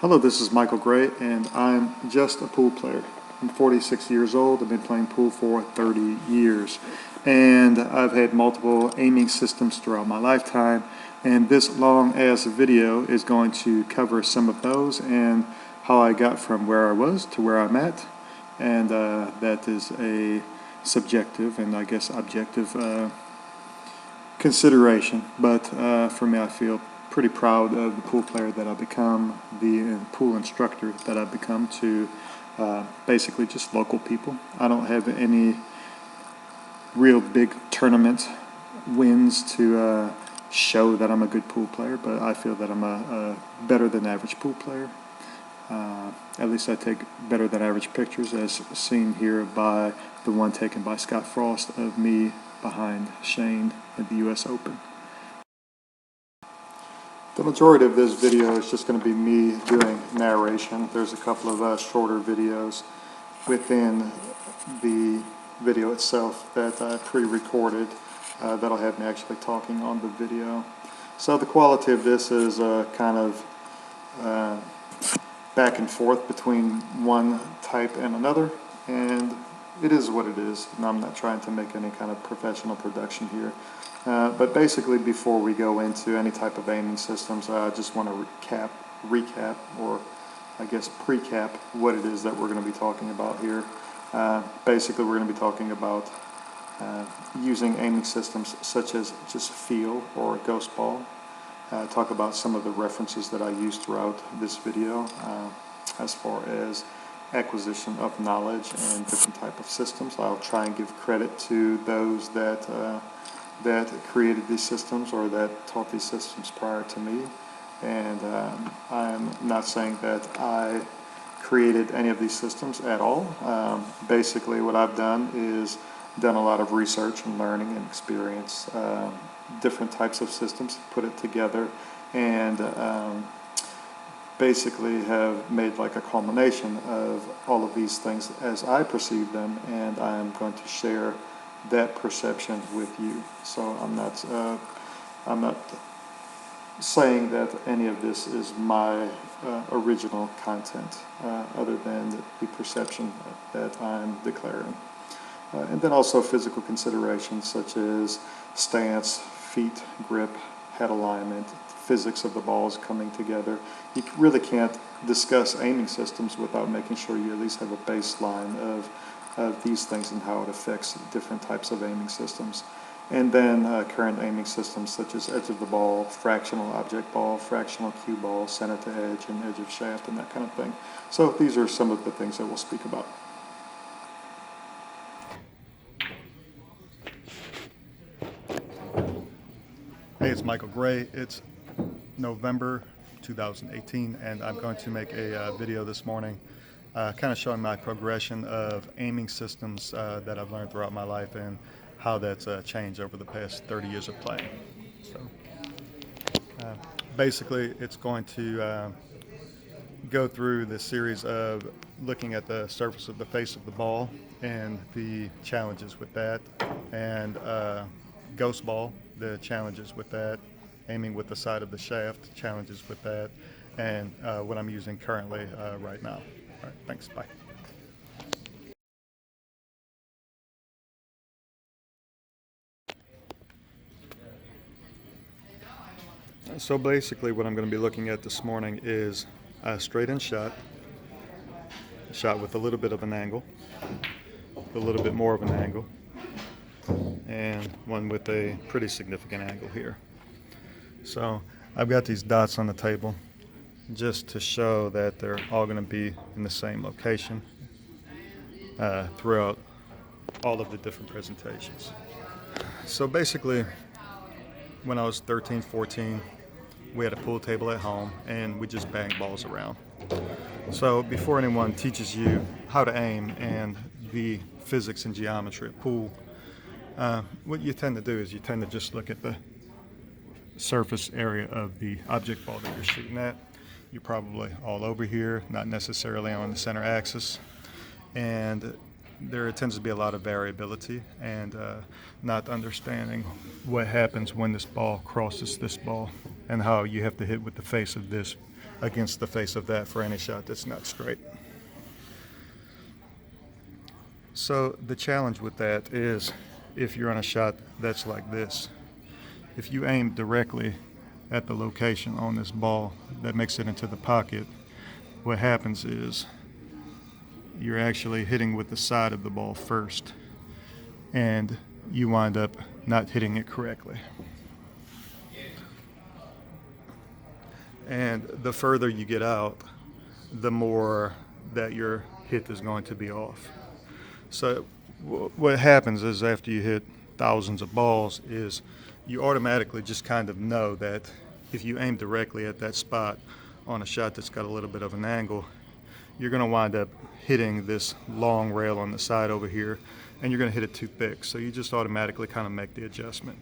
Hello, this is Michael Gray, and I'm just a pool player. I'm 46 years old. I've been playing pool for 30 years, and I've had multiple aiming systems throughout my lifetime, and this long-ass video is going to cover some of those and how I got from where I was to where I'm at, and that is a subjective and I guess objective consideration, but for me, I feel pretty proud of the pool player that I've become, the pool instructor that I've become to basically just local people. I don't have any real big tournament wins to show that I'm a good pool player, but I feel that I'm a better than average pool player. At least I take better than average pictures, as seen here by the one taken by Scott Frost of me behind Shane at the US Open. The majority of this video is just going to be me doing narration. There's a couple of shorter videos within the video itself that I pre-recorded that'll have me actually talking on the video. So the quality of this is kind of back and forth between one type and another, and it is what it is, and I'm not trying to make any kind of professional production here. But basically, before we go into any type of aiming systems, I just want to recap, or I guess pre-cap what it is that we're going to be talking about here. Basically, we're going to be talking about using aiming systems such as just feel or ghost ball. Talk about some of the references that I use throughout this video as far as acquisition of knowledge and different type of systems. I'll try and give credit to those that created these systems or that taught these systems prior to me, and I'm not saying that I created any of these systems at all. Basically what I've done is done a lot of research and learning and experience different types of systems, put it together, and basically have made like a culmination of all of these things as I perceive them, and I'm going to share that perception with you. So I'm not saying that any of this is my original content, other than the perception that I'm declaring. And then also physical considerations such as stance, feet, grip, head alignment, physics of the balls coming together. You really can't discuss aiming systems without making sure you at least have a baseline of these things and how it affects different types of aiming systems. And then current aiming systems such as edge of the ball, fractional object ball, fractional cue ball, center to edge, and edge of shaft, and that kind of thing. So these are some of the things that we'll speak about. Hey, it's Michael Gray. It's November 2018, and I'm going to make a video this morning kind of showing my progression of aiming systems that I've learned throughout my life and how that's changed over the past 30 years of playing. So basically it's going to go through the series of looking at the surface of the face of the ball and the challenges with that, and ghost ball, the challenges with that, aiming with the side of the shaft, challenges with that, and what I'm using currently right now. All right, thanks, bye. So basically what I'm going to be looking at this morning is a straight-in shot with a little bit of an angle, a little bit more of an angle, and one with a pretty significant angle here. So I've got these dots on the table just to show that they're all going to be in the same location throughout all of the different presentations. So basically, when I was 13, 14, we had a pool table at home and we just banged balls around. So before anyone teaches you how to aim and the physics and geometry of pool, what you tend to do is you tend to just look at the surface area of the object ball that you're shooting at. You're probably all over here, not necessarily on the center axis, and there tends to be a lot of variability and not understanding what happens when this ball crosses this ball. and how you have to hit with the face of this against the face of that for any shot that's not straight. So the challenge with that is if you're on a shot that's like this, if you aim directly at the location on this ball that makes it into the pocket, what happens is you're actually hitting with the side of the ball first, and you wind up not hitting it correctly. And the further you get out, the more that your hit is going to be off. So what happens is after you hit thousands of balls is you automatically just kind of know that if you aim directly at that spot on a shot that's got a little bit of an angle, you're going to wind up hitting this long rail on the side over here, and you're going to hit it too thick. So you just automatically kind of make the adjustment.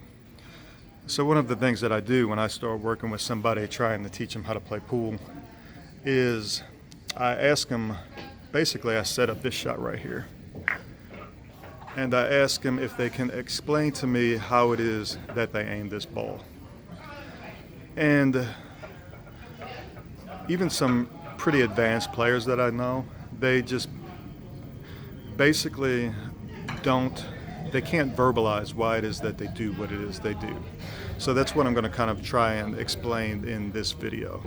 So one of the things that I do when I start working with somebody trying to teach them how to play pool is I ask them, basically I set up this shot right here. And I ask them if they can explain to me how it is that they aim this ball. And even some pretty advanced players that I know, they just basically they can't verbalize why it is that they do what it is they do. So that's what I'm going to kind of try and explain in this video.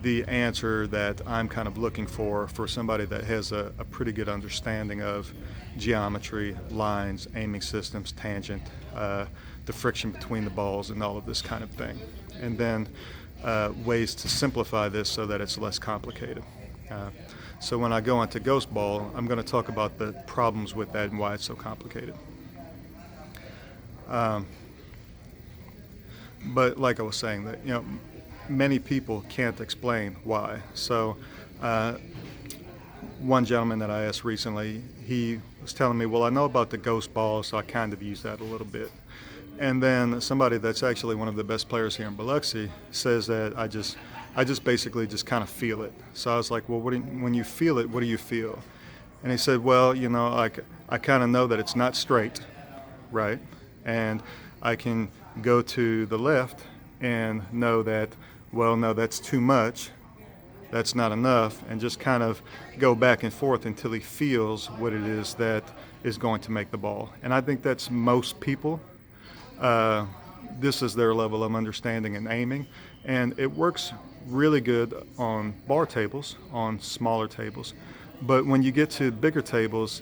The answer that I'm kind of looking for somebody that has a pretty good understanding of geometry, lines, aiming systems, tangent, the friction between the balls, and all of this kind of thing. And then ways to simplify this so that it's less complicated. So when I go into Ghost Ball, I'm going to talk about the problems with that and why it's so complicated. But like I was saying, that many people can't explain why. So one gentleman that I asked recently, he was telling me, well, I know about the Ghost Ball, so I kind of use that a little bit. And then somebody that's actually one of the best players here in Biloxi says that I just basically just kind of feel it. So I was like, well, when you feel it, what do you feel? And he said, well, I kind of know that it's not straight, right? And I can go to the left and know that, well, no, that's too much, that's not enough, and just kind of go back and forth until he feels what it is that is going to make the ball. And I think that's most people. This is their level of understanding and aiming, and it works really good on bar tables, on smaller tables. But when you get to bigger tables,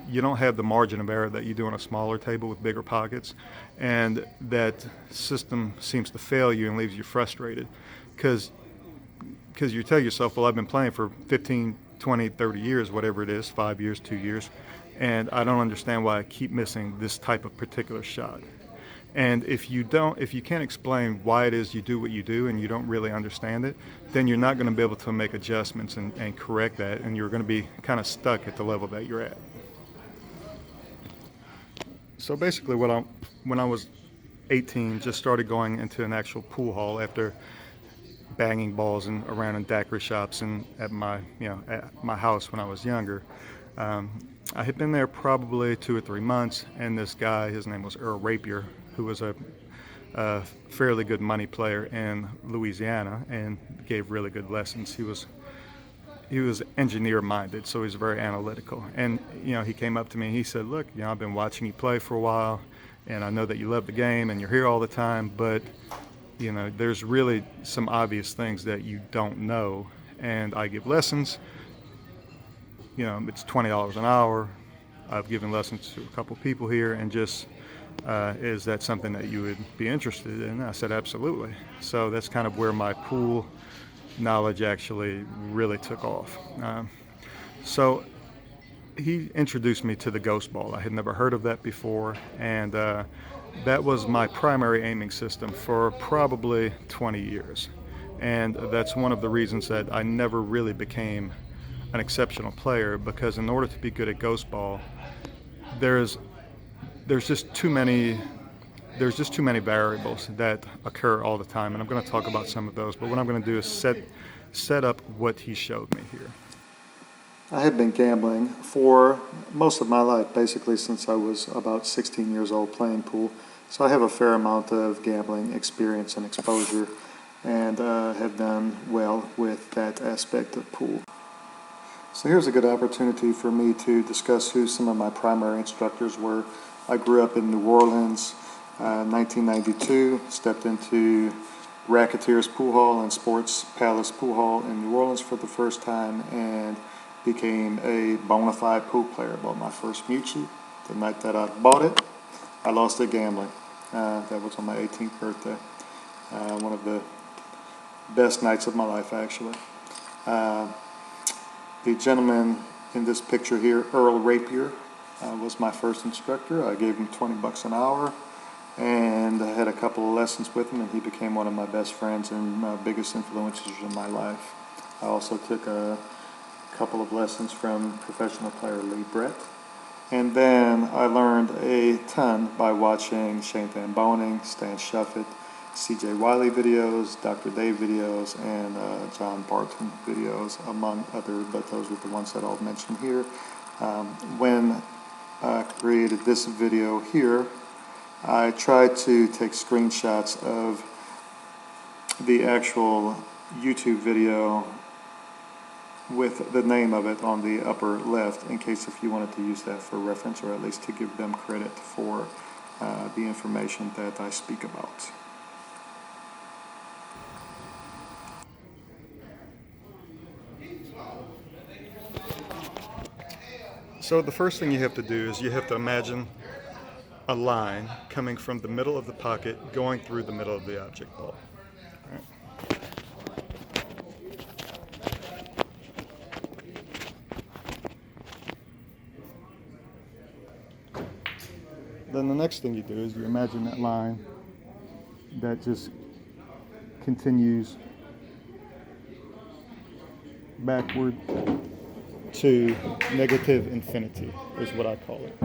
you don't have the margin of error that you do on a smaller table with bigger pockets, and that system seems to fail you and leaves you frustrated because you tell yourself, well, I've been playing for 15, 20, 30 years, whatever it is, 5 years, 2 years, and I don't understand why I keep missing this type of particular shot. And if you can't explain why it is you do what you do and you don't really understand it, then you're not going to be able to make adjustments and correct that, and you're going to be kind of stuck at the level that you're at. So basically when I was 18, just started going into an actual pool hall after banging balls around in daiquiri shops and at my house when I was younger. I had been there probably 2 or 3 months, and this guy, his name was Earl Rapier, who was a fairly good money player in Louisiana and gave really good lessons. He was engineer-minded, so he was very analytical. And he came up to me and he said, "Look, I've been watching you play for a while, and I know that you love the game and you're here all the time, but there's really some obvious things that you don't know. And I give lessons. It's $20 an hour. I've given lessons to a couple people here, and just is that something that you would be interested in?" I said, "Absolutely." So that's kind of where my pool knowledge actually really took off. So he introduced me to the Ghost Ball. I had never heard of that before, and that was my primary aiming system for probably 20 years. And that's one of the reasons that I never really became an exceptional player, because in order to be good at Ghost Ball, there's just too many variables that occur all the time, and I'm going to talk about some of those. But what I'm going to do is set up what he showed me here. I had been gambling for most of my life, basically since I was about 16 years old, playing pool. So I have a fair amount of gambling experience and exposure, and have done well with that aspect of pool. So here's a good opportunity for me to discuss who some of my primary instructors were. I grew up in New Orleans, 1992, stepped into Racketeers Pool Hall and Sports Palace Pool Hall in New Orleans for the first time, and became a bona fide pool player. Bought my first Mucci. The night that I bought it, I lost it gambling. That was on my 18th birthday. One of the best nights of my life, actually. The gentleman in this picture here, Earl Rapier, was my first instructor. I gave him 20 bucks an hour, and I had a couple of lessons with him, and he became one of my best friends and biggest influences in my life. I also took a couple of lessons from professional player Lee Brett. And then I learned a ton by watching Shane Van Boning, Stan Shuffett, CJ Wiley videos, Dr. Dave videos, and John Barton videos, among other, but those are the ones that I'll mention here. When I created this video here, I tried to take screenshots of the actual YouTube video with the name of it on the upper left, in case if you wanted to use that for reference, or at least to give them credit for the information that I speak about. So the first thing you have to do is you have to imagine a line coming from the middle of the pocket going through the middle of the object ball. All right. Then the next thing you do is you imagine that line that just continues backward to negative infinity, is what I call it.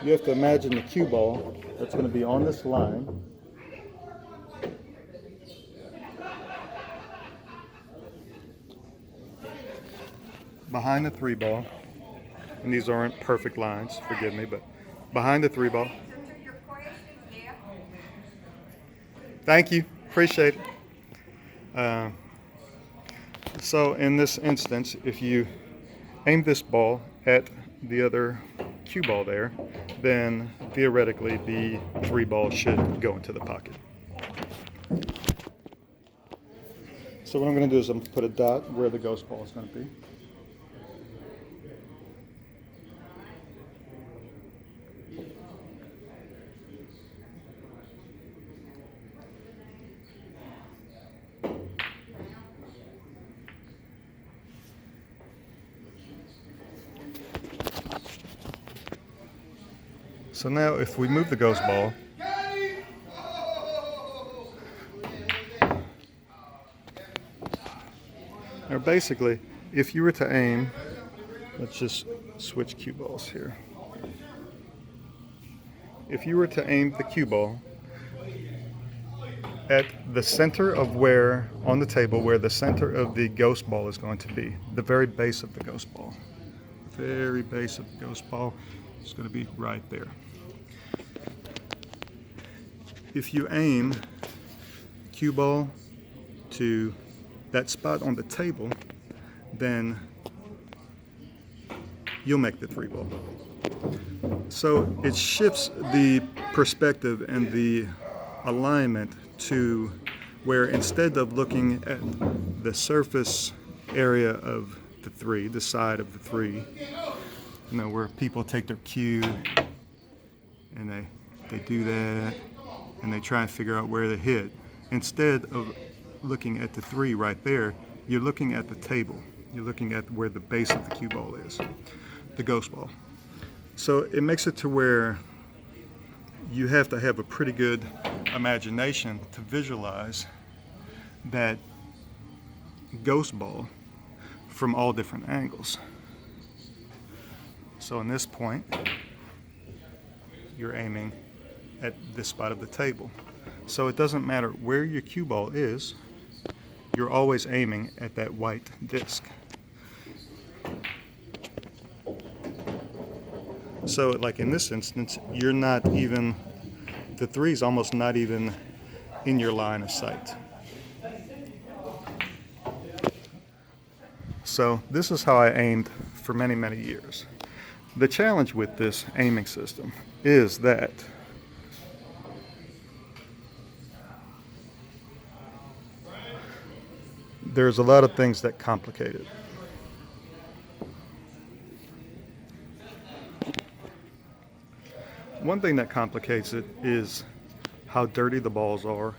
You have to imagine the cue ball that's going to be on this line. Behind the three ball, and these aren't perfect lines, forgive me, but behind the three ball. Thank you, appreciate it. So in this instance, if you aim this ball at the other cue ball there, then theoretically the three ball should go into the pocket. So what I'm going to do is I'm going to put a dot where the ghost ball is going to be. So now if we move the ghost ball, now basically if you were to aim, let's just switch cue balls here. If you were to aim the cue ball at the center of where, on the table, where the center of the ghost ball is going to be, the very base of the ghost ball, very base of the ghost ball is going to be right there. If you aim cue ball to that spot on the table, then you'll make the three ball. So it shifts the perspective and the alignment to where, instead of looking at the surface area of the three, the side of the three, you know, where people take their cue and they do that and they try and figure out where they hit. Instead of looking at the three right there, you're looking at the table. You're looking at where the base of the cue ball is, the ghost ball. So it makes it to where you have to have a pretty good imagination to visualize that ghost ball from all different angles. So in this point, you're aiming at this spot of the table. So it doesn't matter where your cue ball is, you're always aiming at that white disc. So like in this instance, you're not even, the three is almost not even in your line of sight. So this is how I aimed for many, many years. The challenge with this aiming system is that there's a lot of things that complicate it. One thing that complicates it is how dirty the balls are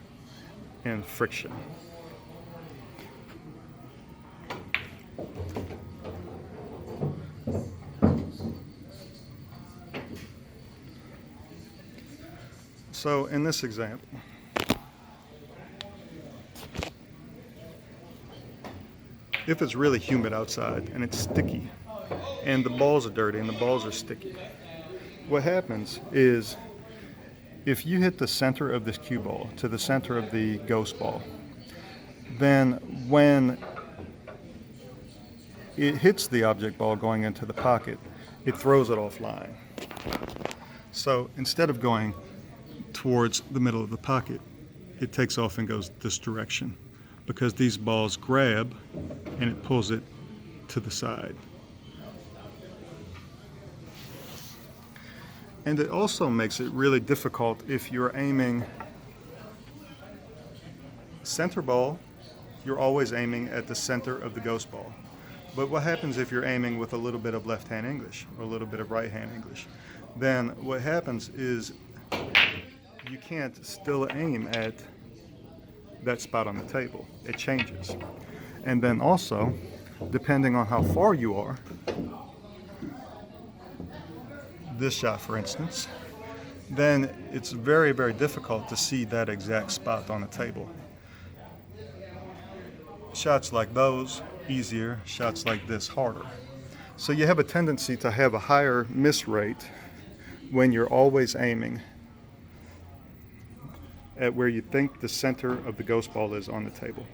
and friction. So in this example, if it's really humid outside and it's sticky and the balls are dirty and the balls are sticky, what happens is if you hit the center of this cue ball to the center of the ghost ball, then when it hits the object ball going into the pocket, it throws it offline. So instead of going towards the middle of the pocket, it takes off and goes this direction because these balls grab and it pulls it to the side. And it also makes it really difficult if you're aiming center ball, you're always aiming at the center of the ghost ball. But what happens if you're aiming with a little bit of left-hand English or a little bit of right-hand English? Then what happens is you can't still aim at that spot on the table. It changes. And then also, depending on how far you are, this shot for instance, then it's very, very difficult to see that exact spot on the table. Shots like those, easier. Shots like this, harder. So you have a tendency to have a higher miss rate when you're always aiming at where you think the center of the ghost ball is on the table.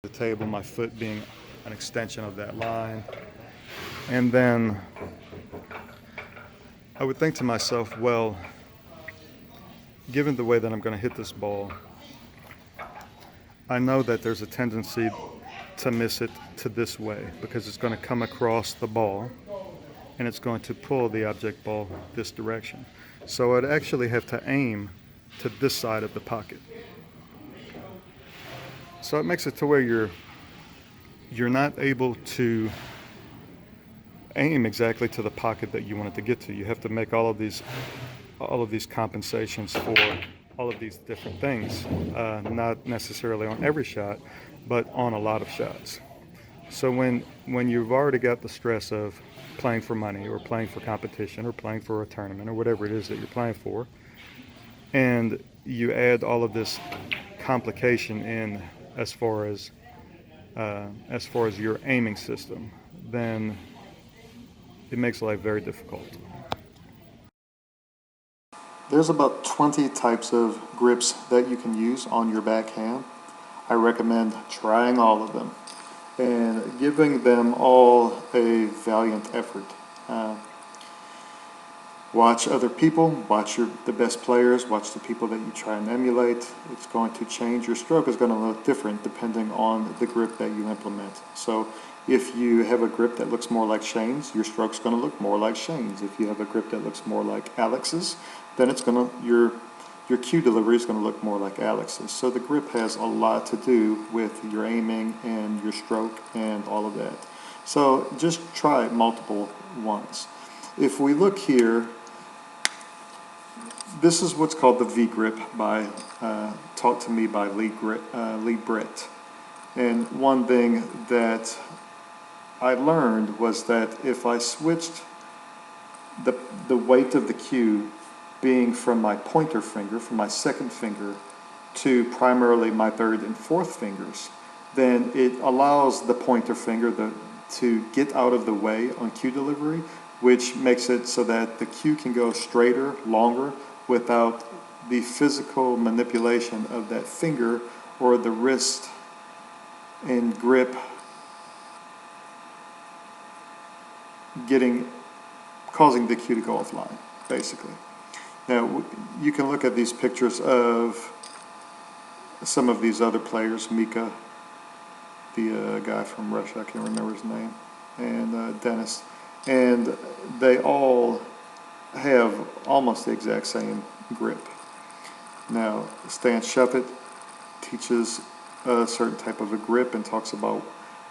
The table, my foot being an extension of that line. And then I would think to myself, well, given the way that I'm going to hit this ball, I know that there's a tendency to miss it to this way because it's going to come across the ball and it's going to pull the object ball this direction. So I'd actually have to aim to this side of the pocket. So it makes it to where you're not able to aim exactly to the pocket that you want it to get to. You have to make all of these compensations for all of these different things, not necessarily on every shot, but on a lot of shots. So when you've already got the stress of playing for money or playing for competition or playing for a tournament or whatever it is that you're playing for, and you add all of this complication in as far as your aiming system, then it makes life very difficult. There's about 20 types of grips that you can use on your backhand. I recommend trying all of them and giving them all a valiant effort. Watch other people, watch the best players, watch the people that you try and emulate. It's going to change. Your stroke is going to look different depending on the grip that you implement. So if you have a grip that looks more like Shane's, your stroke's going to look more like Shane's. If you have a grip that looks more like Alex's, then it's going to, your cue delivery is going to look more like Alex's. So the grip has a lot to do with your aiming and your stroke and all of that. So just try multiple ones. If we look here, this is what's called the V grip taught to me by Lee Britt. And one thing that I learned was that if I switched the weight of the cue being from my pointer finger, from my second finger, to primarily my third and fourth fingers, then it allows the pointer finger to get out of the way on cue delivery, which makes it so that the cue can go straighter, longer, without the physical manipulation of that finger or the wrist and grip causing the cue to go offline, basically. Now, you can look at these pictures of some of these other players, Mika, the guy from Russia, I can't remember his name, and Dennis, and they all have almost the exact same grip. Now, Stan Shepard teaches a certain type of a grip and talks about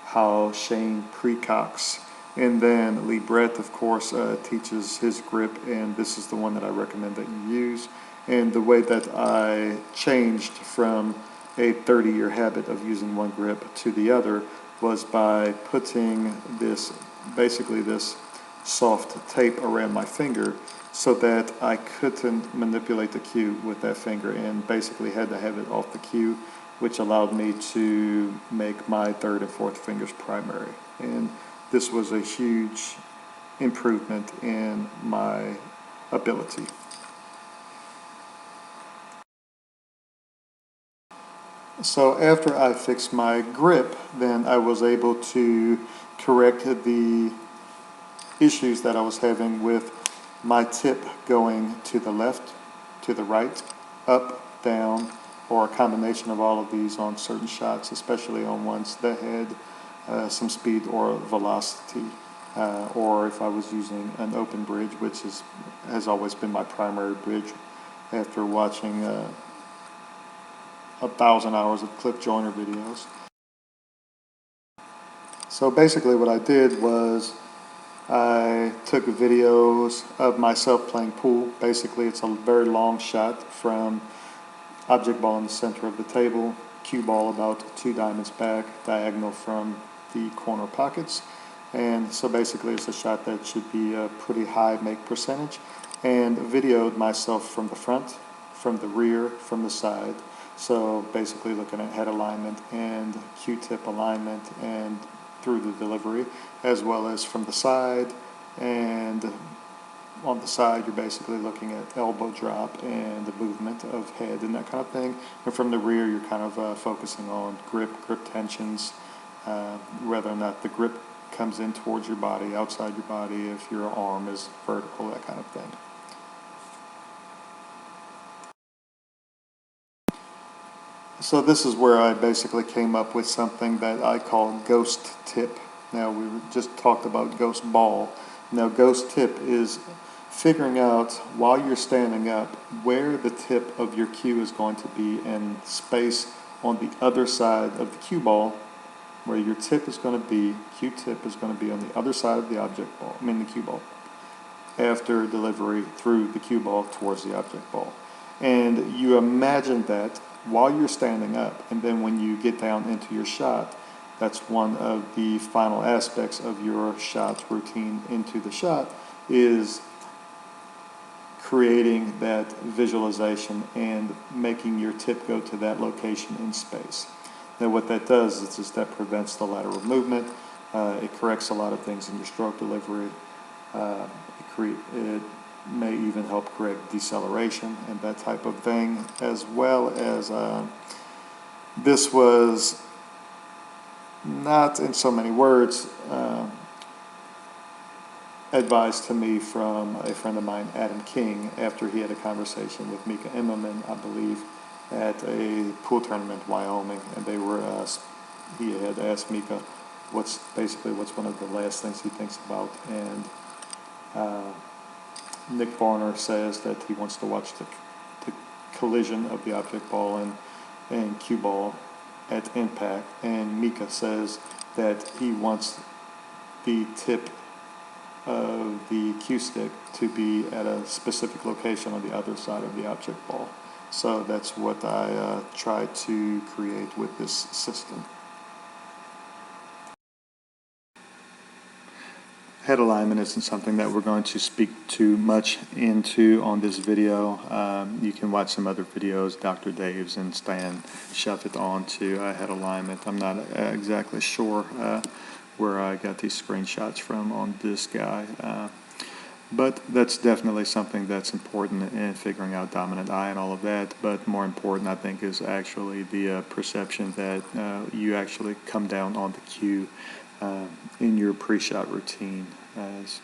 how Shane precocks. And then Lee Brett, of course, teaches his grip, and this is the one that I recommend that you use. And the way that I changed from a 30-year habit of using one grip to the other was by putting this, basically this soft tape around my finger so that I couldn't manipulate the cue with that finger, and basically had to have it off the cue, which allowed me to make my third and fourth fingers primary. And this was a huge improvement in my ability. So after I fixed my grip, then I was able to correct the issues that I was having with my tip going to the left, to the right, up, down, or a combination of all of these on certain shots, especially on ones that had some speed or velocity, or if I was using an open bridge, which has always been my primary bridge after watching 1,000 hours of Cliff Joyner videos. So basically what I did was I took videos of myself playing pool. Basically it's a very long shot from object ball in the center of the table, cue ball about 2 diamonds back, diagonal from the corner pockets. And so basically it's a shot that should be a pretty high make percentage, and videoed myself from the front, from the rear, from the side. So basically looking at head alignment and Q-tip alignment and through the delivery, as well as from the side. And on the side you're basically looking at elbow drop and the movement of head and that kind of thing. And from the rear you're kind of focusing on grip tensions, whether or not the grip comes in towards your body, outside your body, if your arm is vertical, that kind of thing. So this is where I basically came up with something that I call ghost tip. Now we just talked about ghost ball. Now ghost tip is figuring out while you're standing up where the tip of your cue is going to be in space on the other side of the cue ball, where your tip is going to be, cue tip is going to be on the other side of the object ball, the cue ball, after delivery through the cue ball towards the object ball. And you imagine that while you're standing up, and then when you get down into your shot, that's one of the final aspects of your shot routine into the shot, is creating that visualization and making your tip go to that location in space. Now what that does is that prevents the lateral movement, it corrects a lot of things in your stroke delivery, it may even help correct deceleration and that type of thing, as well as this was not in so many words advised to me from a friend of mine, Adam King, after he had a conversation with Mika Immerman, I believe, at a pool tournament in Wyoming, and they were he had asked Mika what's one of the last things he thinks about, and Nick Varner says that he wants to watch the collision of the object ball and cue ball at impact, and Mika says that he wants the tip of the cue stick to be at a specific location on the other side of the object ball. So that's what I tried to create with this system. Head alignment isn't something that we're going to speak too much into on this video. You can watch some other videos, Dr. Dave's and Stan Shepard on to head alignment. I'm not exactly sure where I got these screenshots from on this guy. But that's definitely something that's important in figuring out dominant eye and all of that. But more important, I think, is actually the perception that you actually come down on the cue in your pre-shot routine. as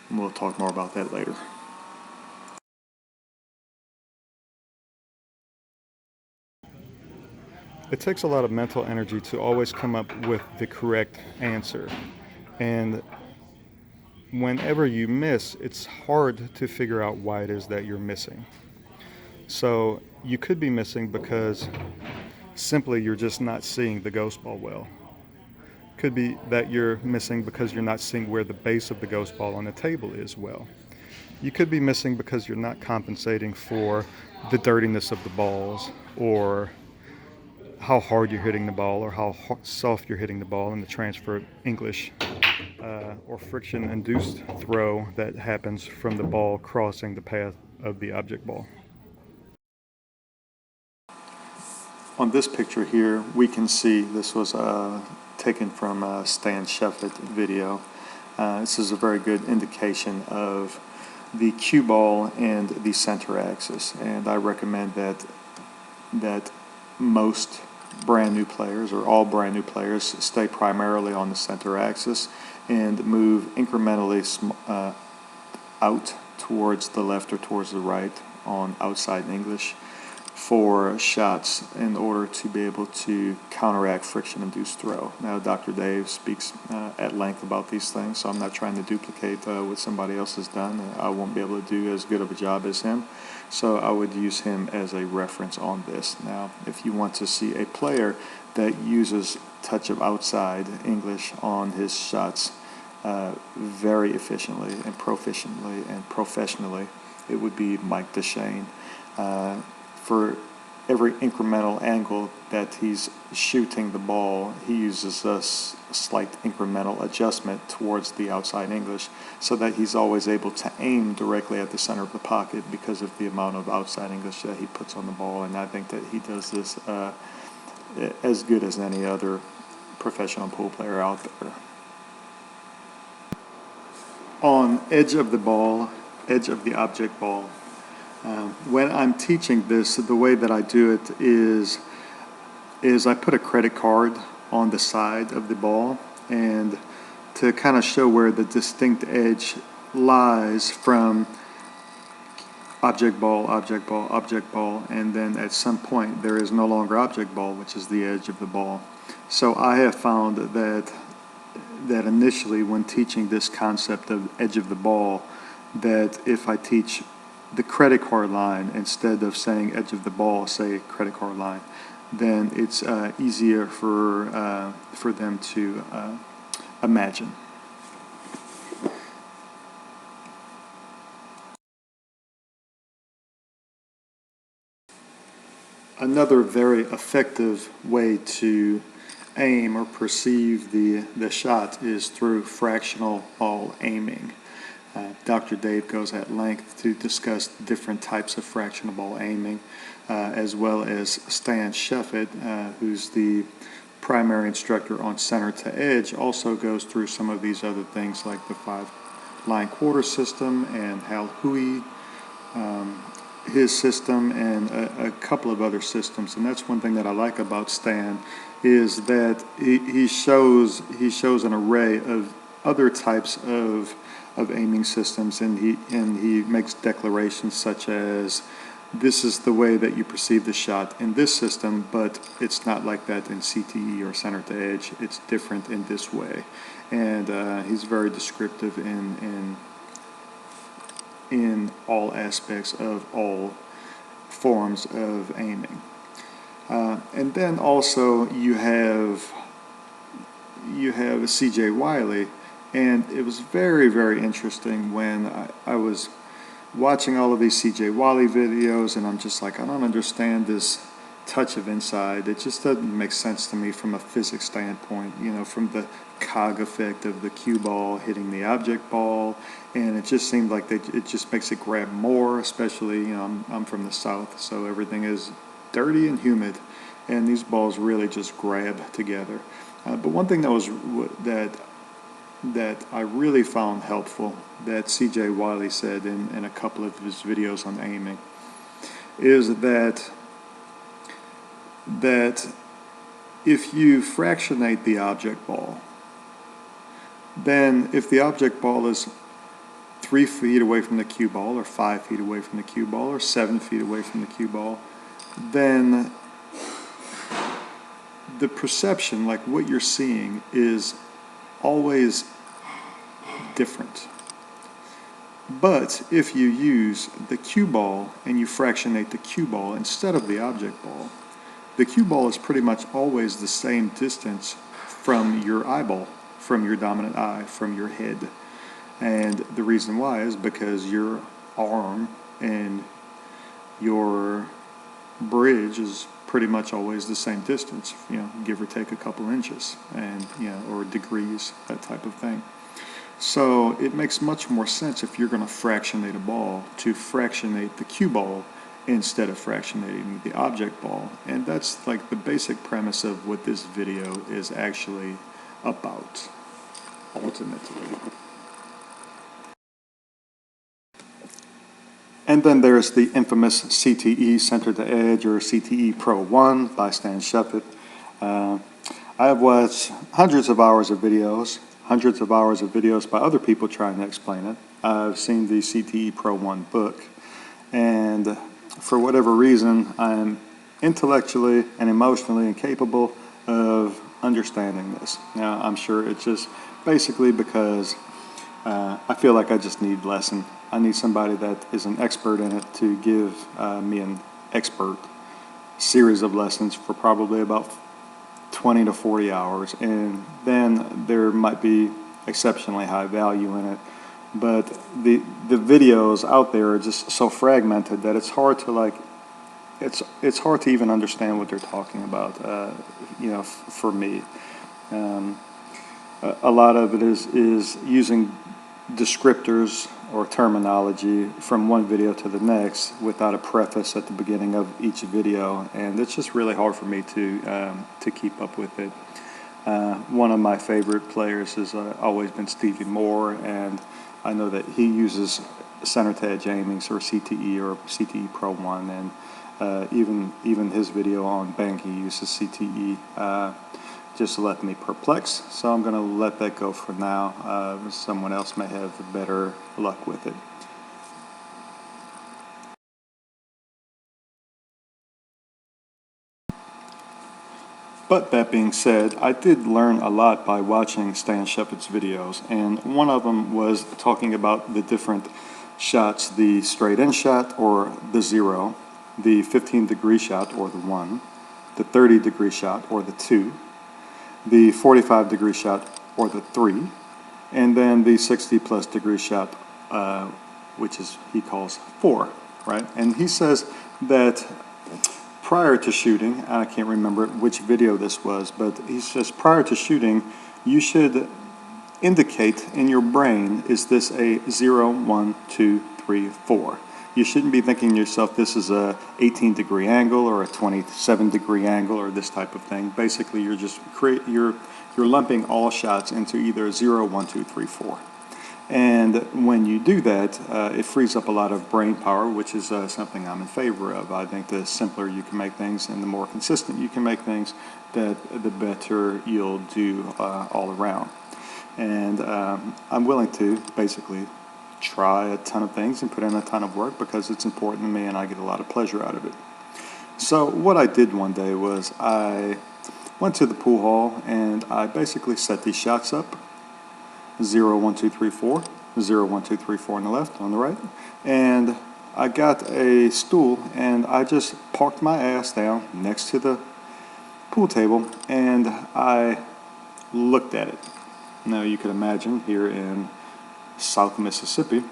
we'll talk more about that later. It takes a lot of mental energy to always come up with the correct answer. And whenever you miss, it's hard to figure out why it is that you're missing. So you could be missing because simply you're just not seeing the ghost ball well. Could be that you're missing because you're not seeing where the base of the ghost ball on the table is well. You could be missing because you're not compensating for the dirtiness of the balls, or how hard you're hitting the ball, or how soft you're hitting the ball in the transfer English, or friction-induced throw that happens from the ball crossing the path of the object ball. On this picture here, we can see this was taken from Stan Shepard video. This is a very good indication of the cue ball and the center axis, and I recommend that most brand new players, or all brand new players, stay primarily on the center axis and move incrementally out towards the left or towards the right on outside English for shots in order to be able to counteract friction-induced throw. Now, Dr. Dave speaks at length about these things, so I'm not trying to duplicate what somebody else has done. I won't be able to do as good of a job as him, so I would use him as a reference on this. Now, if you want to see a player that uses touch of outside English on his shots very efficiently and proficiently and professionally, it would be Mike Deshane. For every incremental angle that he's shooting the ball, he uses a slight incremental adjustment towards the outside English, so that he's always able to aim directly at the center of the pocket because of the amount of outside English that he puts on the ball. And I think that he does this as good as any other professional pool player out there. On edge of the ball, edge of the object ball, when I'm teaching this, the way that I do it is I put a credit card on the side of the ball, and to kind of show where the distinct edge lies from object ball, object ball, object ball, and then at some point there is no longer object ball, which is the edge of the ball. So I have found that initially when teaching this concept of edge of the ball, that if I teach the credit card line instead of saying edge of the ball, say credit card line, then it's easier for them to imagine. Another very effective way to aim or perceive the shot is through fractional aiming. Dr. Dave goes at length to discuss different types of fractional ball aiming, as well as Stan Shepard, who's the primary instructor on center to edge, also goes through some of these other things like the 5-line quarter system and Hal Hui, his system, and a couple of other systems. And that's one thing that I like about Stan, is that he shows an array of other types of aiming systems, and he makes declarations such as, this is the way that you perceive the shot in this system, but it's not like that in CTE or center to edge. It's different in this way. And he's very descriptive in all aspects of all forms of aiming. And then also you have C.J. Wiley. And it was very, very interesting when I was watching all of these C.J. Wiley videos, and I'm just like, I don't understand this touch of inside. It just doesn't make sense to me from a physics standpoint, you know, from the cog effect of the cue ball hitting the object ball, and it just seemed like it just makes it grab more, especially, you know, I'm from the South, so everything is dirty and humid, and these balls really just grab together. But one thing that I really found helpful, that C.J. Wiley said in a couple of his videos on aiming, is that if you fractionate the object ball, then if the object ball is 3 feet away from the cue ball, or 5 feet away from the cue ball, or 7 feet away from the cue ball, then the perception, like what you're seeing, is always different. But if you use the cue ball and you fractionate the cue ball instead of the object ball, the cue ball is pretty much always the same distance from your eyeball, from your dominant eye, from your head. And the reason why is because your arm and your bridge is pretty much always the same distance, you know, give or take a couple inches, and you know, or degrees, that type of thing. So it makes much more sense if you're going to fractionate a ball to fractionate the cue ball instead of fractionating the object ball. And that's like the basic premise of what this video is actually about, ultimately. And then there's the infamous CTE, Center to Edge, or CTE Pro 1 by Stan Shepard. I have watched hundreds of hours of videos by other people trying to explain it. I've seen the CTE Pro 1 book, and for whatever reason, I'm intellectually and emotionally incapable of understanding this. Now, I'm sure it's just basically because I feel like I just need a lesson. I need somebody that is an expert in it to give me an expert series of lessons for probably about 20 to 40 hours, and then there might be exceptionally high value in it. But the videos out there are just so fragmented that it's hard to it's hard to even understand what they're talking about. You know, for me, a lot of it is using descriptors or terminology from one video to the next without a preface at the beginning of each video, and it's just really hard for me to keep up with it. One of my favorite players has always been Stevie Moore, and I know that he uses center to edge aiming, or CTE, or CTE Pro 1, and even his video on banking uses CTE. Just left me perplexed, so I'm going to let that go for now. Someone else may have better luck with it. But that being said, I did learn a lot by watching Stan Shepard's videos, and one of them was talking about the different shots: the straight-in shot, or the 0, the 15-degree shot, or the 1, the 30-degree shot, or the 2, the 45-degree shot, or the 3, and then the 60+ degree shot, which is he calls 4, right? And he says that prior to shooting, I can't remember which video this was, but he says prior to shooting, you should indicate in your brain, is this a 0, 1, 2, 3, 4? You shouldn't be thinking to yourself, this is a 18-degree angle or a 27-degree angle or this type of thing. Basically, you're just you're lumping all shots into either 0, 1, 2, 3, 4. And when you do that, it frees up a lot of brain power, which is something I'm in favor of. I think the simpler you can make things and the more consistent you can make things, that the better you'll do all around. And I'm willing to basically try a ton of things and put in a ton of work because it's important to me and I get a lot of pleasure out of it. So what I did one day was I went to the pool hall and I basically set these shots up: 0, 1, 2, 3, 4, 0, 1, 2, 3, 4 on the left, on the right, and I got a stool and I just parked my ass down next to the pool table and I looked at it. Now you can imagine here in South Mississippi,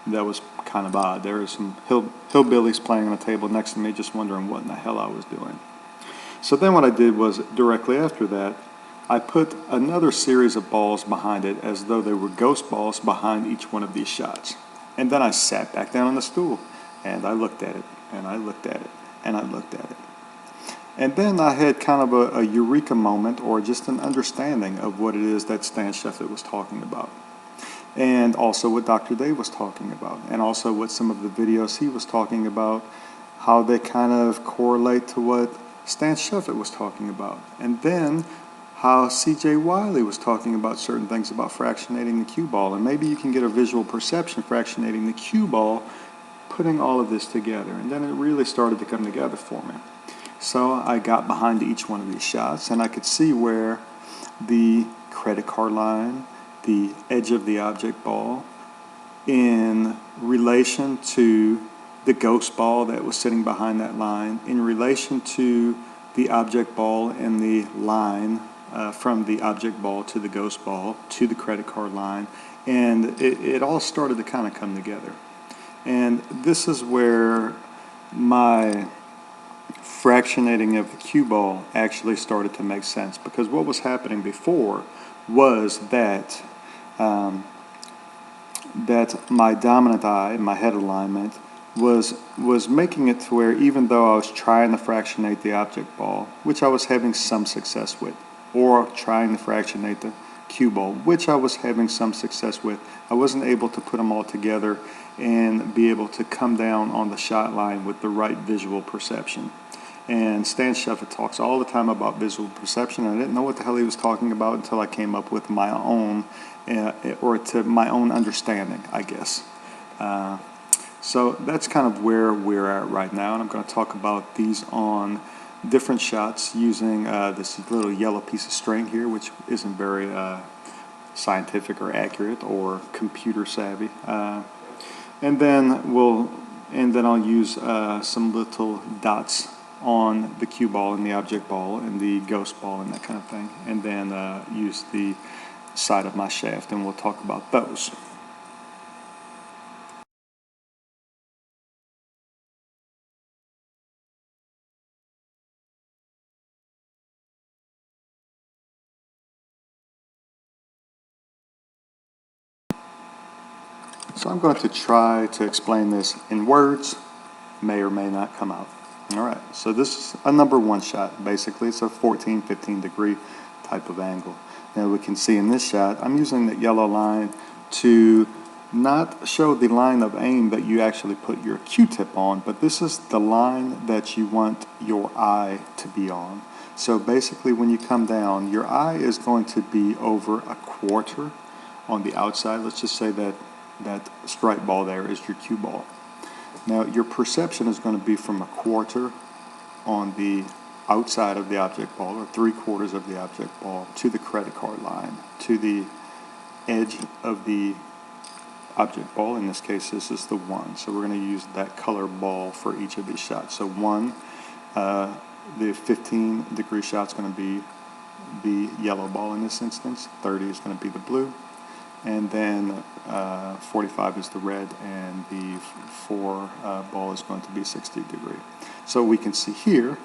that was kind of odd. There were some hillbillies playing on a table next to me, just wondering what in the hell I was doing. So then what I did was, directly after that, I put another series of balls behind it as though they were ghost balls behind each one of these shots. And then I sat back down on the stool and I looked at it, and I looked at it, and I looked at it. And then I had kind of a Eureka moment, or just an understanding of what it is that Stan Shepard was talking about. And also what Dr. Dave was talking about, and also what some of the videos he was talking about, how they kind of correlate to what Stan Shepard was talking about. And then how C.J. Wiley was talking about certain things about fractionating the cue ball, and maybe you can get a visual perception fractionating the cue ball, putting all of this together, and then it really started to come together for me. So I got behind each one of these shots, and I could see where the credit card line, the edge of the object ball, in relation to the ghost ball that was sitting behind that line, in relation to the object ball and the line from the object ball to the ghost ball to the credit card line, and it all started to kind of come together. And this is where my fractionating of the cue ball actually started to make sense, because what was happening before was that that my dominant eye, my head alignment, was making it to where even though I was trying to fractionate the object ball, which I was having some success with, or trying to fractionate the cue ball, which I was having some success with, I wasn't able to put them all together and be able to come down on the shot line with the right visual perception. And Stan Shepard talks all the time about visual perception. I didn't know what the hell he was talking about until I came up with my own, or to my own understanding, I guess. So that's kind of where we're at right now, and I'm going to talk about these on different shots using this little yellow piece of string here, which isn't very scientific or accurate or computer savvy. And then I'll use some little dots on the cue ball and the object ball and the ghost ball and that kind of thing, and then use the side of my shaft, and we'll talk about those. So I'm going to try to explain this in words, may or may not come out. All right, so this is a number one shot. Basically, it's a 14, 15 degree type of angle. Now we can see in this shot, I'm using the yellow line to not show the line of aim that you actually put your Q-tip on, but this is the line that you want your eye to be on. So basically when you come down, your eye is going to be over a quarter on the outside. Let's just say that that stripe ball there is your cue ball. Now your perception is going to be from a quarter on the outside of the object ball, or 3/4 of the object ball, to the credit card line, to the edge of the object ball. In this case, this is the 1. So we're going to use that color ball for each of these shots. So 1, the 15 degree shot is going to be the yellow ball in this instance. 30 is going to be the blue. And then 45 is the red, and the 4 ball is going to be 60 degree. So we can see here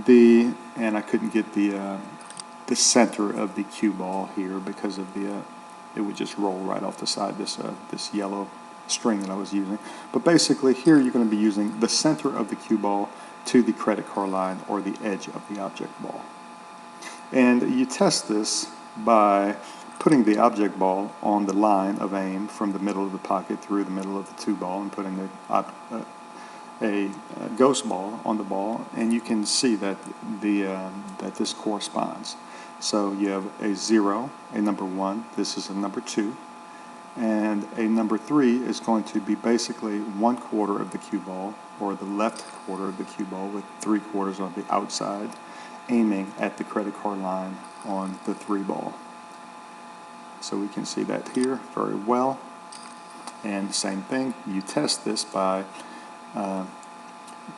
and I couldn't get the center of the cue ball here because of it would just roll right off the side, this yellow string that I was using. But basically here you're going to be using the center of the cue ball to the credit card line, or the edge of the object ball. And you test this by putting the object ball on the line of aim from the middle of the pocket through the middle of the 2 ball, and putting a ghost ball on the ball, and you can see that that this corresponds. So you have a 0, a number 1, this is a number 2, and a number 3 is going to be basically 1/4 of the cue ball, or the left quarter of the cue ball, with 3/4 on the outside, aiming at the credit card line on the 3 ball. So we can see that here very well. And same thing, you test this by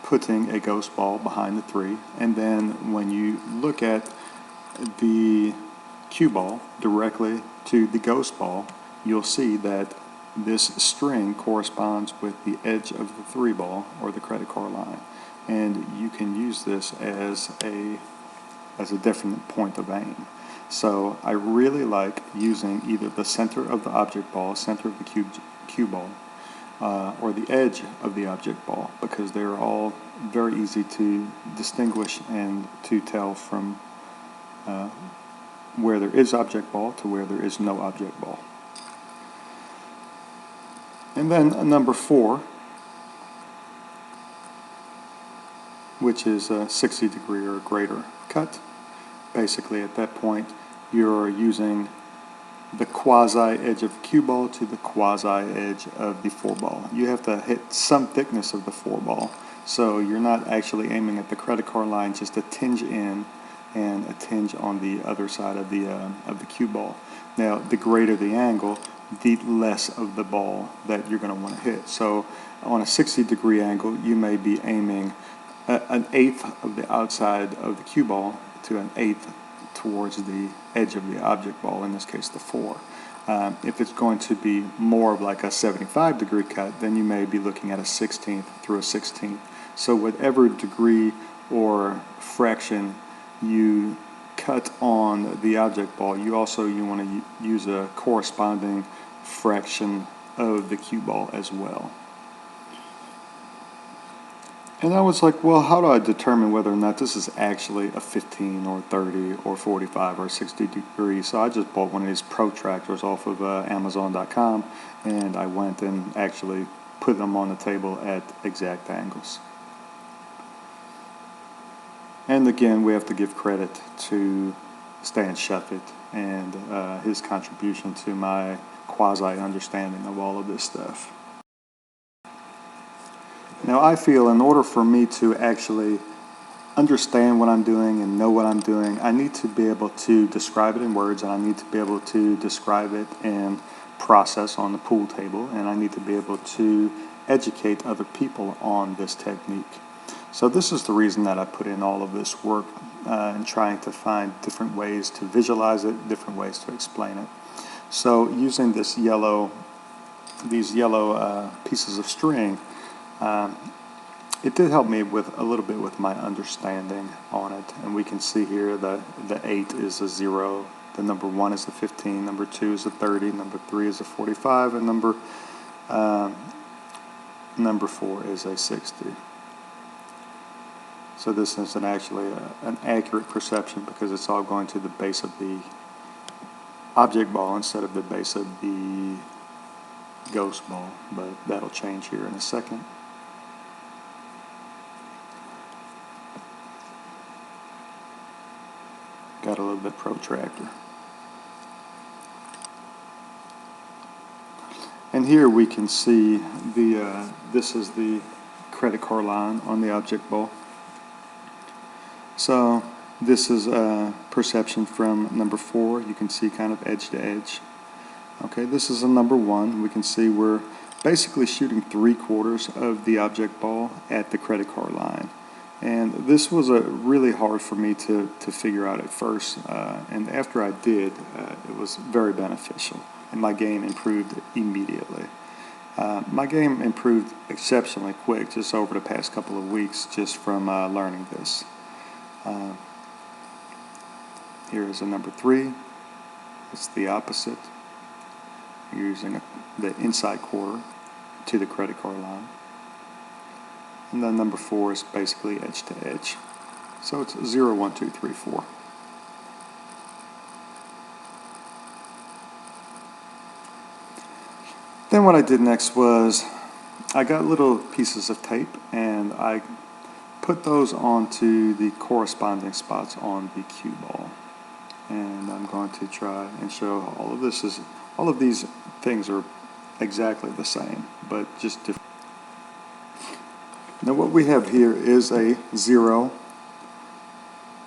putting a ghost ball behind the 3, and then when you look at the cue ball directly to the ghost ball, you'll see that this string corresponds with the edge of the 3 ball, or the credit card line, and you can use this as a definite point of aim. So I really like using either the center of the object ball, center of the cue ball, or the edge of the object ball, because they're all very easy to distinguish and to tell from where there is object ball to where there is no object ball. And then number 4, which is a 60 degree or greater cut. basically at that point you're using the quasi-edge of the cue ball to the quasi-edge of the 4-ball. You have to hit some thickness of the 4-ball, so you're not actually aiming at the credit card line, just a tinge in and a tinge on the other side of the cue ball. Now, the greater the angle, the less of the ball that you're going to want to hit. So on a 60-degree angle, you may be aiming an eighth of the outside of the cue ball to an eighth towards the edge of the object ball, in this case the 4. If it's going to be more of like a 75-degree cut, then you may be looking at a 16th through a 16th. So whatever degree or fraction you cut on the object ball, you want to use a corresponding fraction of the cue ball as well. And I was like, well, how do I determine whether or not this is actually a 15 or 30 or 45 or 60 degrees? So I just bought one of these protractors off of Amazon.com, and I went and actually put them on the table at exact angles. And again, we have to give credit to Stan Shepard and his contribution to my quasi-understanding of all of this stuff. Now, I feel in order for me to actually understand what I'm doing and know what I'm doing, I need to be able to describe it in words, and I need to be able to describe it in process on the pool table, and I need to be able to educate other people on this technique. So this is the reason that I put in all of this work in trying to find different ways to visualize it, different ways to explain it. So using these yellow pieces of string, it did help me with a little bit with my understanding on it. And we can see here the 8 is a 0, the number 1 is a 15, number 2 is a 30, number 3 is a 45, and number 4 is a 60. So this is actually an accurate perception because it's all going to the base of the object ball instead of the base of the ghost ball, but that'll change here in a second. Got a little bit protractor. And here we can see this is the credit card line on the object ball. So this is a perception from number 4. You can see kind of edge to edge. Okay, this is a number 1. We can see we're basically shooting 3/4 of the object ball at the credit card line. And this was really hard for me to figure out at first, and after I did, it was very beneficial, and my game improved immediately. My game improved exceptionally quick just over the past couple of weeks just from learning this. Here is a number 3. It's the opposite. You're using the inside quarter to the credit card line. And then number 4 is basically edge to edge. So it's 0, 1, 2, 3, 4. Then what I did next was I got little pieces of tape and I put those onto the corresponding spots on the cue ball. And I'm going to try and show how all of these things are exactly the same, but just different. Now what we have here is a 0,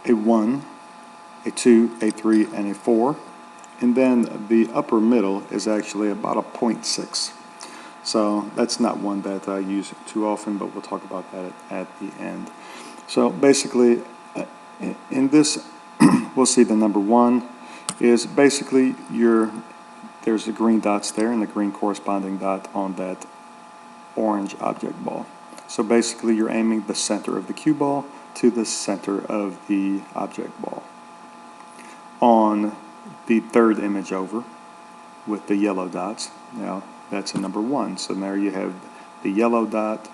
a 1, a 2, a 3, and a 4. And then the upper middle is actually about a 0.6. So that's not one that I use too often, but we'll talk about that at the end. So basically, in this, we'll see the number 1 is basically there's the green dots there and the green corresponding dot on that orange object ball. So basically you're aiming the center of the cue ball to the center of the object ball. On the third image over with the yellow dots, now that's a number 1. So there you have the yellow dot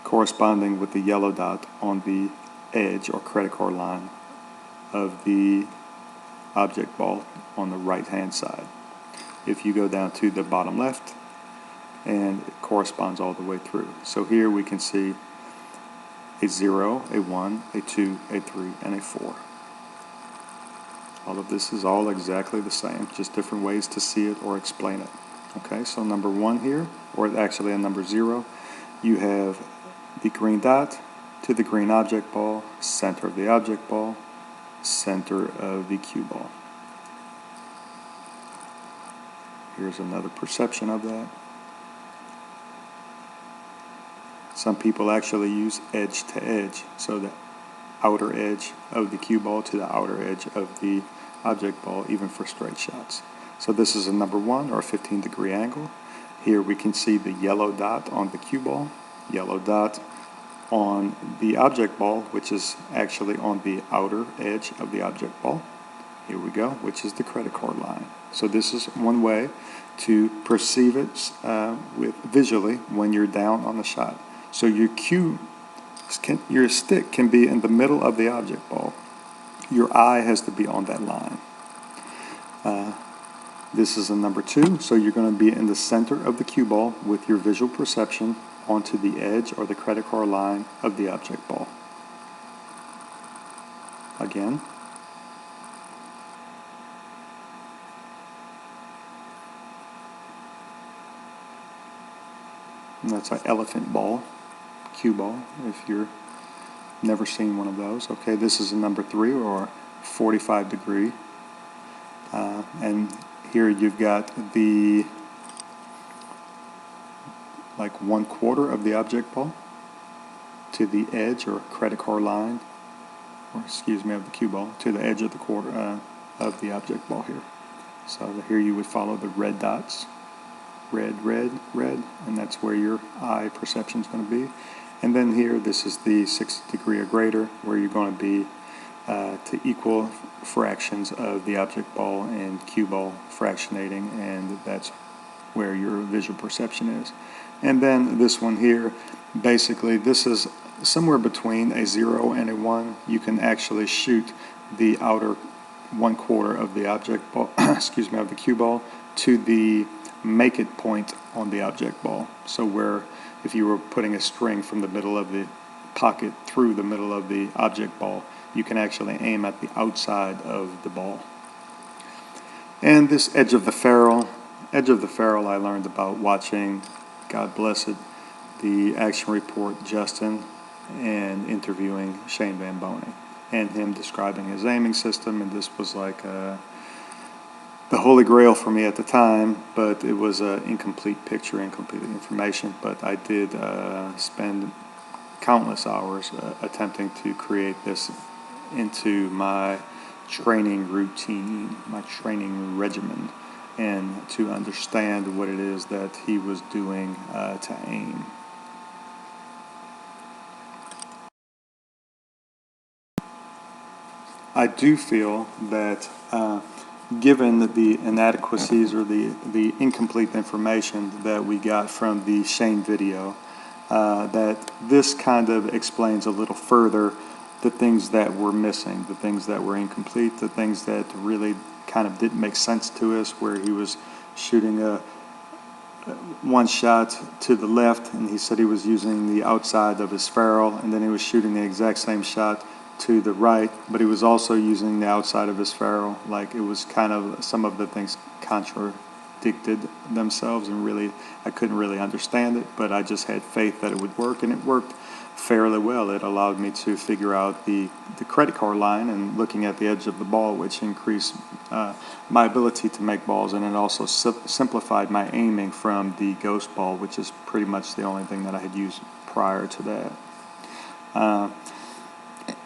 corresponding with the yellow dot on the edge or credit card line of the object ball on the right hand side. If you go down to the bottom left, and it corresponds all the way through. So here we can see a 0, a 1, a 2, a 3, and a 4. All of this is all exactly the same, just different ways to see it or explain it. Okay, so number 1 here, or actually a number 0, you have the green dot to the green object ball, center of the object ball, center of the cue ball. Here's another perception of that. Some people actually use edge to edge, so the outer edge of the cue ball to the outer edge of the object ball, even for straight shots. So this is a number 1 or a 15-degree angle. Here we can see the yellow dot on the cue ball, yellow dot on the object ball, which is actually on the outer edge of the object ball. Here we go, which is the credit card line. So this is one way to perceive it with visually when you're down on the shot. So your your stick can be in the middle of the object ball. Your eye has to be on that line. This is a number 2, so you're going to be in the center of the cue ball with your visual perception onto the edge or the credit card line of the object ball. Again. And that's an elephant ball, cue ball, if you're never seen one of those. Okay, this is a number 3 or 45-degree. And here you've got the like 1/4 of the object ball to the edge or credit card line, or excuse me, of the cue ball to the edge of the quarter of the object ball here. So here you would follow the red dots, red, red, red, and that's where your eye perception is going to be. And then here, this is the 60-degree or greater, where you're going to be to equal fractions of the object ball and cue ball fractionating, and that's where your visual perception is. And then this one here, basically this is somewhere between a 0 and a 1. You can actually shoot the outer 1/4 of the object ball, excuse me, of the cue ball to the make it point on the object ball. So where if you were putting a string from the middle of the pocket through the middle of the object ball, you can actually aim at the outside of the ball. And this edge of the ferrule I learned about watching, God bless it, the Action Report Justin and interviewing Shane Van Boning and him describing his aiming system, and this was like the holy grail for me at the time, but it was an incomplete picture, incomplete information. But I did spend countless hours attempting to create this into my training routine, my training regimen, and to understand what it is that he was doing to aim. I do feel that given the inadequacies or the incomplete information that we got from the Shane video, that this kind of explains a little further the things that were missing, the things that were incomplete, the things that really kind of didn't make sense to us, where he was shooting one shot to the left, and he said he was using the outside of his ferrule, and then he was shooting the exact same shot to the right, but he was also using the outside of his ferrule. Like, it was kind of, some of the things contradicted themselves, and really I couldn't really understand it, but I just had faith that it would work, and it worked fairly well. It allowed me to figure out the credit card line and looking at the edge of the ball, which increased my ability to make balls, and it also simplified my aiming from the ghost ball, which is pretty much the only thing that I had used prior to that.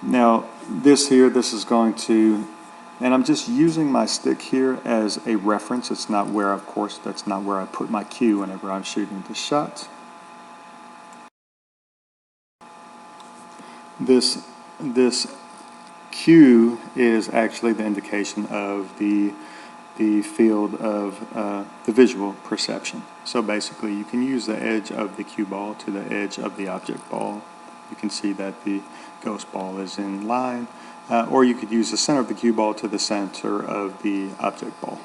Now this is going to, and I'm just using my stick here as a reference. It's not where, of course, that's not where I put my cue whenever I'm shooting the shot. This cue is actually the indication of the field of the visual perception. So basically you can use the edge of the cue ball to the edge of the object ball. You can see that the ghost ball is in line, or you could use the center of the cue ball to the center of the object ball.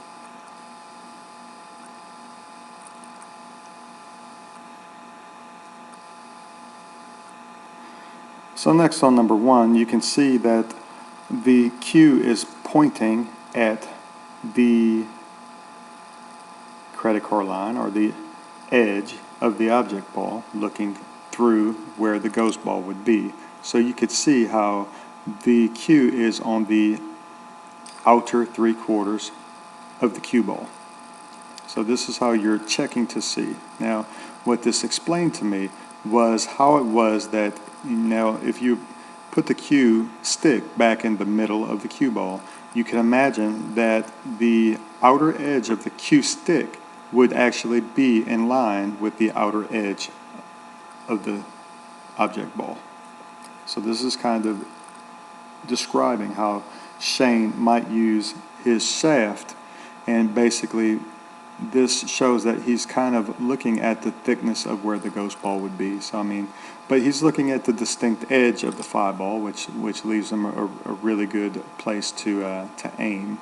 So next on number 1, you can see that the cue is pointing at the credit card line, or the edge of the object ball, looking through where the ghost ball would be. So you could see how the cue is on the outer 3/4 of the cue ball. So this is how you're checking to see. Now, what this explained to me was how it was that, now, if you put the cue stick back in the middle of the cue ball, you can imagine that the outer edge of the cue stick would actually be in line with the outer edge of the object ball. So this is kind of describing how Shane might use his shaft, and basically this shows that he's kind of looking at the thickness of where the ghost ball would be. So I mean, but he's looking at the distinct edge of the 5 ball, which leaves him a really good place to aim.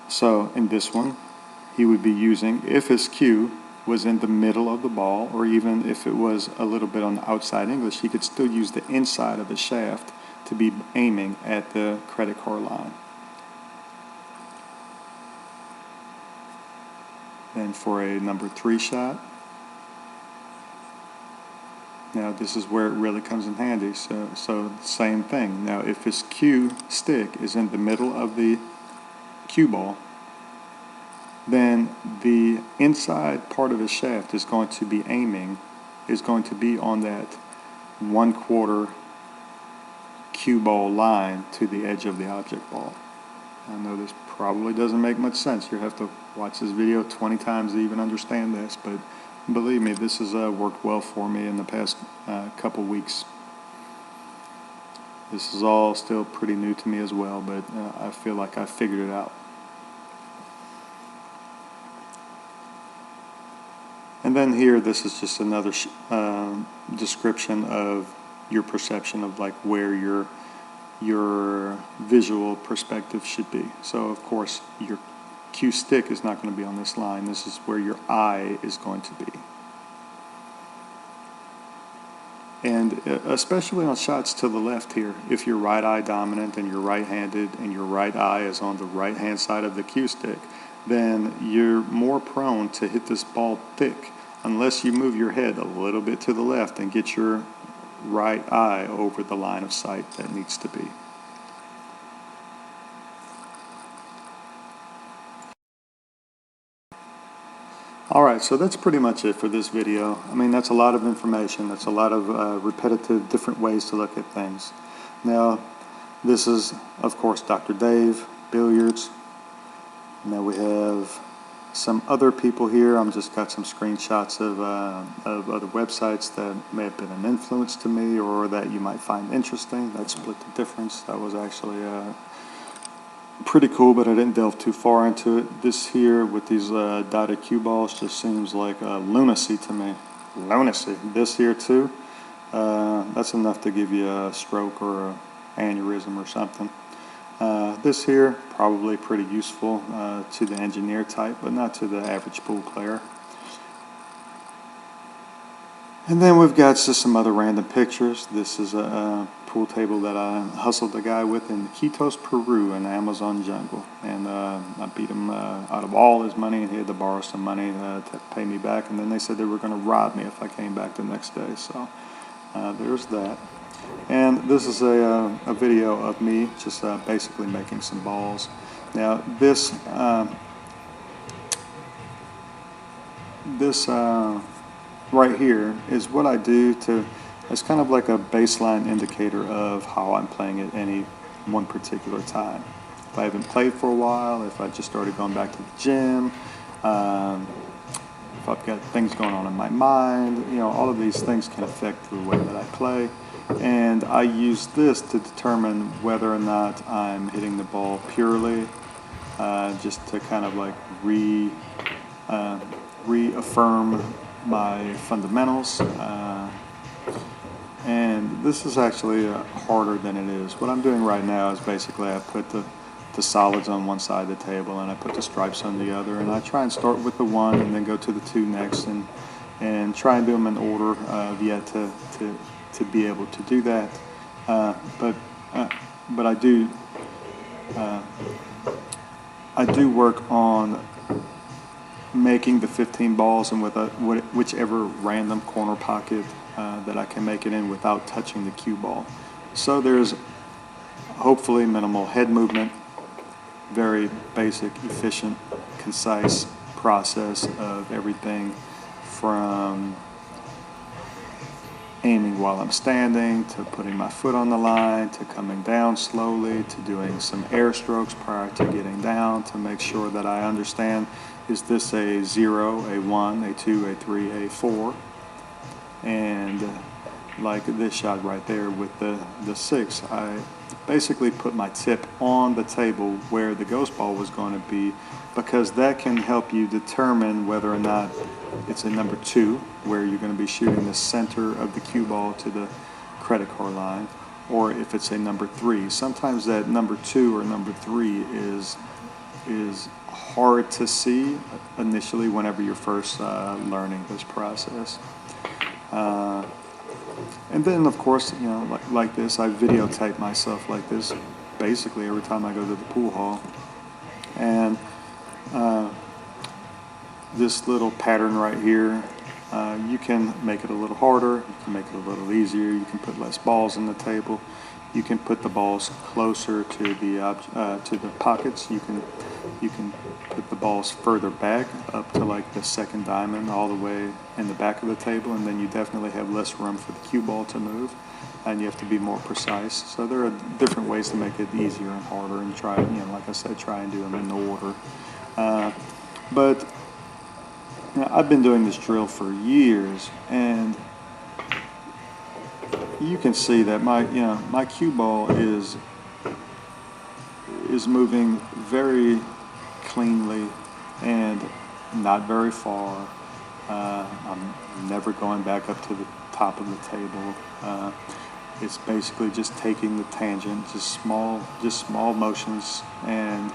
So in this one, he would be using, if his cue was in the middle of the ball, or even if it was a little bit on the outside English, he could still use the inside of his shaft to be aiming at the credit card line. Then for a number 3 shot, now this is where it really comes in handy. So same thing. Now if his cue stick is in the middle of the cue ball, then the inside part of his shaft is going to be on that 1/4 cue ball line to the edge of the object ball. I know this probably doesn't make much sense. You have to watch this video 20 times to even understand this, but believe me, this has worked well for me in the past couple weeks. This is all still pretty new to me as well, but I feel like I figured it out. And then here, this is just another description of your perception of like where your visual perspective should be. So of course your cue stick is not going to be on this line. This is where your eye is going to be. And especially on shots to the left here, if you're right eye dominant and you're right-handed and your right eye is on the right-hand side of the cue stick, then you're more prone to hit this ball thick unless you move your head a little bit to the left and get your right eye over the line of sight that needs to be. Alright, so that's pretty much it for this video. I mean, that's a lot of information. That's a lot of repetitive, different ways to look at things. Now, this is, of course, Dr. Dave, Billiards. Now we have some other people here. I'm just got some screenshots of other websites that may have been an influence to me or that you might find interesting. That Split the Difference, that was actually pretty cool, but I didn't delve too far into it. This here with these dotted cue balls just seems like lunacy to me. Lunacy. This here too, that's enough to give you a stroke or an aneurysm or something. This here, probably pretty useful to the engineer type, but not to the average pool player. And then we've got just some other random pictures. This is a pool table that I hustled a guy with in Iquitos, Peru, in the Amazon jungle. And I beat him out of all his money, and he had to borrow some money to pay me back. And then they said they were going to rob me if I came back the next day. So there's that. And this is a video of me just basically making some balls. Now this right here is what I do to, it's kind of like a baseline indicator of how I'm playing at any one particular time. If I haven't played for a while, if I just started going back to the gym, if I've got things going on in my mind, you know, all of these things can affect the way that I play. And I use this to determine whether or not I'm hitting the ball purely, just to kind of like reaffirm my fundamentals. And this is actually harder than it is. What I'm doing right now is basically I put the solids on one side of the table and I put the stripes on the other, and I try and start with the 1 and then go to the 2 next, and try and do them in order of yet to to be able to do that. But I do work on making the 15 balls and with whichever random corner pocket that I can make it in without touching the cue ball. So there's hopefully minimal head movement, very basic, efficient, concise process of everything from aiming while I'm standing, to putting my foot on the line, to coming down slowly, to doing some air strokes prior to getting down to make sure that I understand, is this a 0, a 1, a 2, a 3, a 4? And like this shot right there with the 6, I basically put my tip on the table where the ghost ball was going to be, because that can help you determine whether or not it's a number 2, where you're going to be shooting the center of the cue ball to the credit card line, or if it's a number 3. Sometimes that number 2 or number 3 is hard to see initially whenever you're first learning this process. And then, of course, you know, like this, I videotape myself like this basically every time I go to the pool hall. And this little pattern right here, you can make it a little harder, you can make it a little easier, you can put less balls on the table, you can put the balls closer to the pockets, you can put the balls further back up to like the second diamond all the way in the back of the table, and then you definitely have less room for the cue ball to move, and you have to be more precise. So there are different ways to make it easier and harder, and try, you know, like I said, try and do them in order. But you know, I've been doing this drill for years, and you can see that my cue ball is moving very cleanly and not very far. I'm never going back up to the top of the table. It's basically just taking the tangent, just small motions, and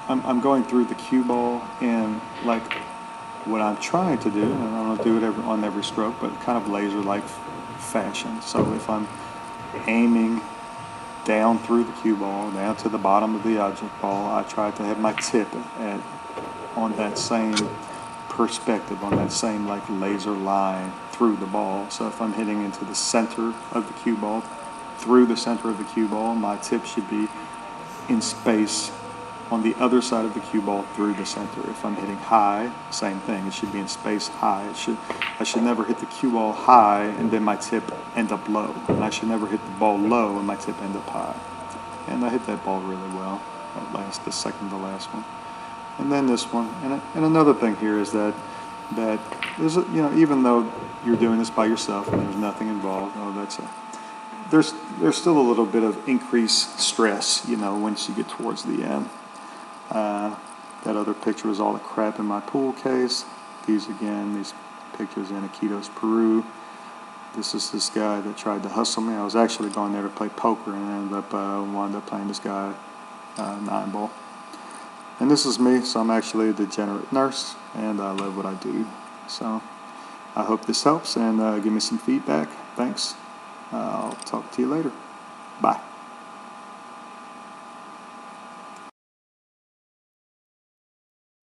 I'm going through the cue ball, and like what I'm trying to do, and I don't do it on every stroke, but kind of laser-like fashion. So if I'm aiming down through the cue ball, down to the bottom of the object ball, I try to have my tip on that same perspective, on that same like laser line through the ball. So if I'm hitting into the center of the cue ball, through the center of the cue ball, my tip should be in space on the other side of the cue ball through the center. If I'm hitting high, same thing. It should be in space high. I should never hit the cue ball high and then my tip end up low. And I should never hit the ball low and my tip end up high. And I hit that ball really well. The second to last one. And then this one. And another thing here is that there's even though you're doing this by yourself and there's nothing involved, there's still a little bit of increased stress, once you get towards the end. That other picture was all the crap in my pool case. These pictures in Iquitos, Peru. This is this guy that tried to hustle me. I was actually going there to play poker and wound up playing this guy 9-ball. And this is me, so I'm actually a degenerate nurse, and I love what I do. So I hope this helps, and give me some feedback. Thanks. I'll talk to you later. Bye.